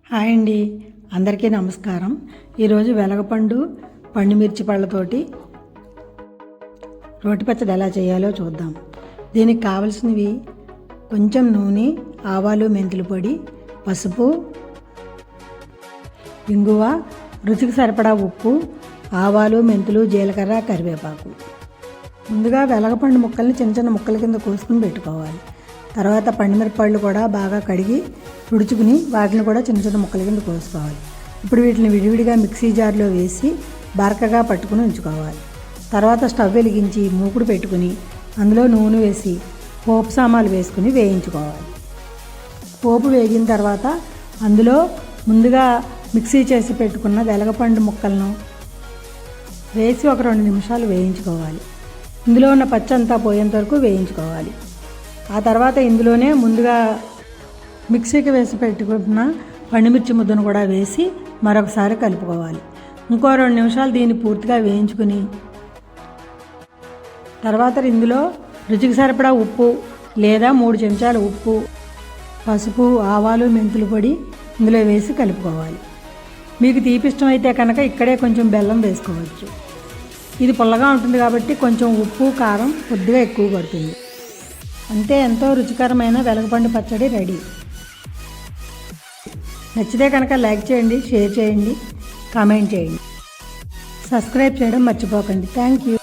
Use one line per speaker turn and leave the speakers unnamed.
Hi అండి, అందరికీ నమస్కారం. ఈరోజు వెలగపండు పండుమిర్చి పళ్ళతోటి రోటి పచ్చడి ఎలా చేయాలో చూద్దాం. దీనికి కావలసినవి కొంచెం నూనె, ఆవాలు, మెంతుల పొడి, పసుపు, ఇంగువ, రుచికి సరిపడా ఉప్పు, ఆవాలు, మెంతులు, జీలకర్ర, కరివేపాకు. ముందుగా వెలగపండు ముక్కల్ని చిన్న చిన్న ముక్కల కింద కోసుకుని పెట్టుకోవాలి. తర్వాత పండుమిరపళ్ళు కూడా బాగా కడిగి తుడుచుకుని వాటిని కూడా చిన్న చిన్న ముక్కల కింద కోసుకోవాలి. ఇప్పుడు వీటిని విడివిడిగా మిక్సీ జార్లో వేసి బరకగా పట్టుకుని ఉంచుకోవాలి. తర్వాత స్టవ్ వెలిగించి మూకుడు పెట్టుకుని అందులో నూనె వేసి పోపు సామాన్లు వేసుకుని వేయించుకోవాలి. పోపు వేగిన తర్వాత అందులో ముందుగా మిక్సీ చేసి పెట్టుకున్న వెలగపండు ముక్కలను వేసి ఒక 2 నిమిషాలు వేయించుకోవాలి. ఇందులో ఉన్న పచ్చంతా పోయేంత వరకు వేయించుకోవాలి. ఆ తర్వాత ఇందులోనే ముందుగా మిక్సీకి వేసి పెట్టుకున్న పండుమిర్చి ముద్దను కూడా వేసి మరొకసారి కలుపుకోవాలి. ఇంకో 2 నిమిషాలు దీన్ని పూర్తిగా వేయించుకుని తర్వాత ఇందులో రుచికి సరిపడా ఉప్పు లేదా 3 చెంచాల ఉప్పు, పసుపు, ఆవాలు, మెంతుల పొడి ఇందులో వేసి కలుపుకోవాలి. మీకు తీపి ఇష్టం అయితే కనుక ఇక్కడే కొంచెం బెల్లం వేసుకోవచ్చు. ఇది పుల్లగా ఉంటుంది కాబట్టి కొంచెం ఉప్పు, కారం కొద్దిగా ఎక్కువ పడుతుంది. అంతే, ఎంతో రుచికరమైన వెలగపండు పచ్చడి రెడీ. నచ్చితే కనుక లైక్ చేయండి, షేర్ చేయండి, కామెంట్ చేయండి, సబ్స్క్రైబ్ చేయడం మర్చిపోకండి. Thank you.